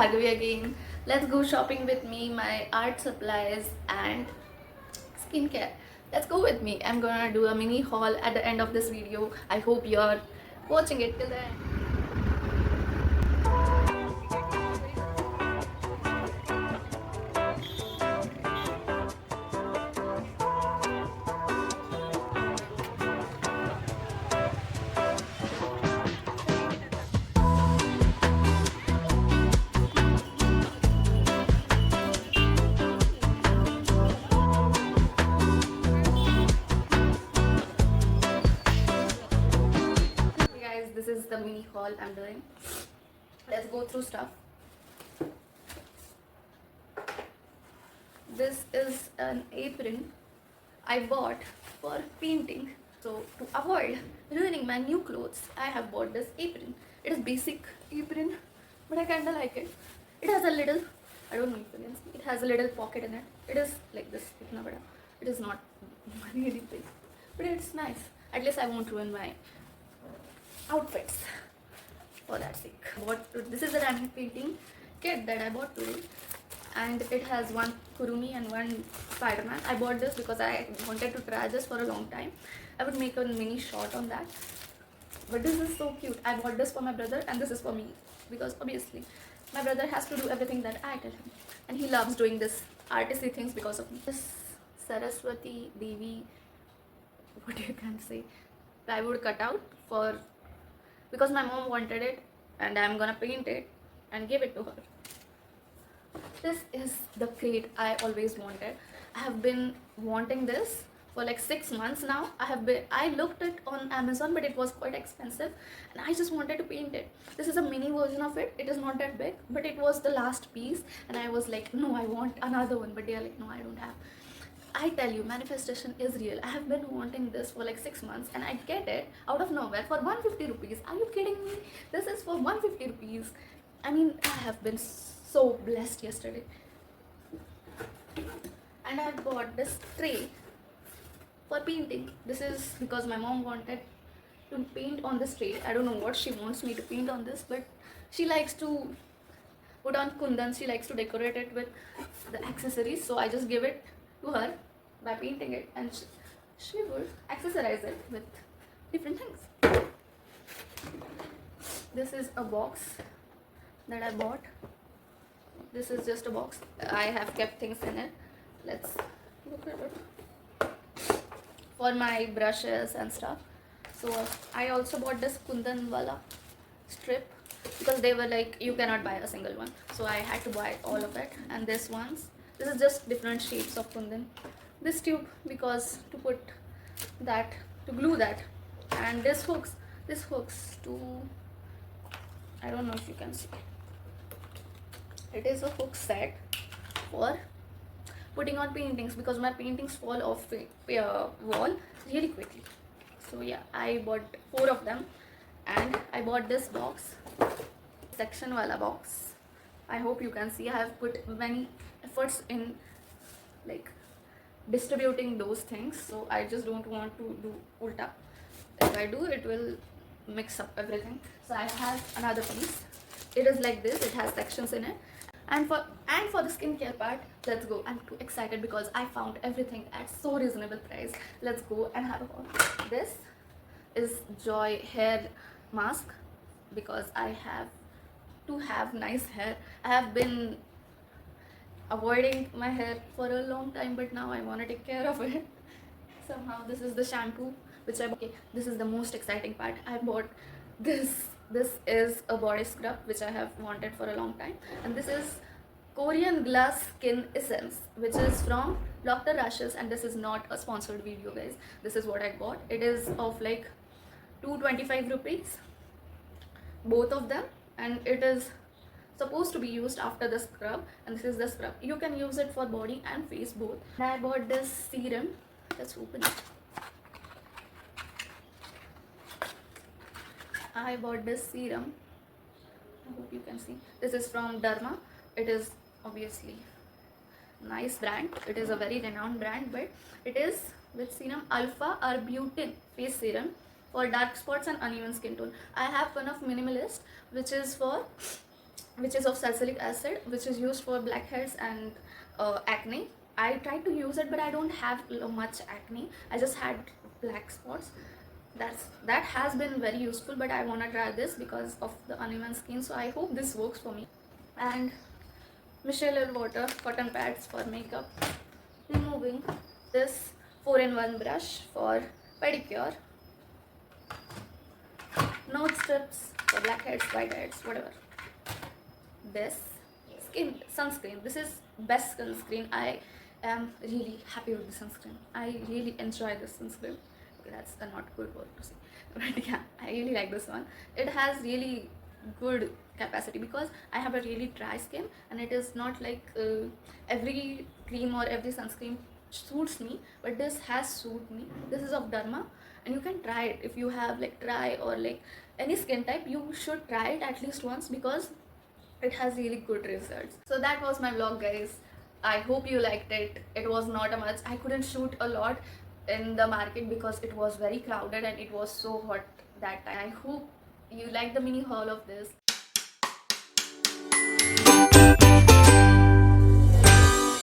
Bhargavi again. Let's go shopping with me, my art supplies and skincare. Let's go with me. I'm gonna do a mini haul at the end of this video. I hope you're watching it till the end. Hey guys, this is the mini haul I'm doing. Let's go through stuff. This is an apron I bought for painting. So to avoid ruining my new clothes, I have bought this apron. It is basic apron, but I kinda like it. It has a little, I don't know if you can see, it has a little pocket in it. It is like this, itna bada. It is not really big, but it's nice. At least I won't ruin my outfits for that sake. This is a random painting kit that I bought today, and it has one Kurumi and one Spider-Man. I bought this because I wanted to try this for a long time. I would make a mini short on that, but this is so cute. I bought this for my brother and this is for me, because obviously my brother has to do everything that I tell him, and he loves doing this artisty things because of me. This Saraswati Devi, what you can say, plywood cutout for, because my mom wanted it and I'm gonna paint it and give it to her. This is the crate I always wanted. I have been wanting this for like 6 months now. I looked it on Amazon, but it was quite expensive and I just wanted to paint it. This is a mini version of it. It is not that big, but it was the last piece and I was like, no, I want another one, but they are like, no, I don't have. I tell you, manifestation is real. I have been wanting this for like 6 months and I get it out of nowhere for 150 rupees. Are you kidding me? This is for 150 rupees. I mean, I have been so blessed yesterday. And I bought this tray for painting. This is because my mom wanted to paint on this tray. I don't know what she wants me to paint on this, but she likes to put on kundan. She likes to decorate it with the accessories. So I just give it to her by painting it, and she would accessorize it with different things. This is a box that I bought. This is just a box. I have kept things in it. Let's look at it. For my brushes and stuff. So I also bought this kundan wala strip because they were like, you cannot buy a single one. So I had to buy all of it. And this is just different shapes of kundan. This tube, because to put that, to glue that. And this hooks to, I don't know if you can see. It is a hook set for putting on paintings, because my paintings fall off wall really quickly. So yeah, I bought 4 of them, and I bought this box, section wala box. I hope you can see I have put many efforts in like distributing those things, so I just don't want to do ulta. If I do, it will mix up everything. So I have another piece. It is like this. It has sections in it. And for the skincare part, let's go. I'm too excited because I found everything at so reasonable price. Let's go and have a haul. This is Joy hair mask, because I have to have nice hair. I have been avoiding my hair for a long time, but now I want to take care of it somehow. This is the shampoo which I bought. Okay, this is the most exciting part. I bought this. This is a body scrub which I have wanted for a long time, and this is Korean Glass Skin Essence, which is from Dr. Rashes, and this is not a sponsored video, guys. This is what I got. It is of like 225 rupees, both of them, and it is supposed to be used after the scrub, and this is the scrub. You can use it for body and face both. And I bought this serum. Let's open it. I bought this serum. I hope you can see. This is from Derma. It is obviously nice brand. It is a very renowned brand, but it is with serum Alpha Arbutin face serum for dark spots and uneven skin tone. I have one of Minimalist, which is for which is of salicylic acid, which is used for blackheads and acne. I tried to use it, but I don't have much acne. I just had black spots. That has been very useful, but I want to try this because of the uneven skin, so I hope this works for me. And micellar water, cotton pads for makeup. Removing this 4-in-1 brush for pedicure. Nose strips for blackheads, whiteheads, whatever. This sunscreen. This is best sunscreen. I am really happy with the sunscreen. I really enjoy this sunscreen. Okay, that's a not good word to say, but yeah, I really like this one. It has really good capacity because I have a really dry skin, and it is not like every cream or every sunscreen suits me, but this has suited me. This is of Derma, and you can try it if you have like dry or like any skin type. You should try it at least once because it has really good results. So that was my vlog, guys. I hope you liked it. It was not a much. I couldn't shoot a lot in the market because it was very crowded and it was so hot that time. I hope you like the mini haul of this.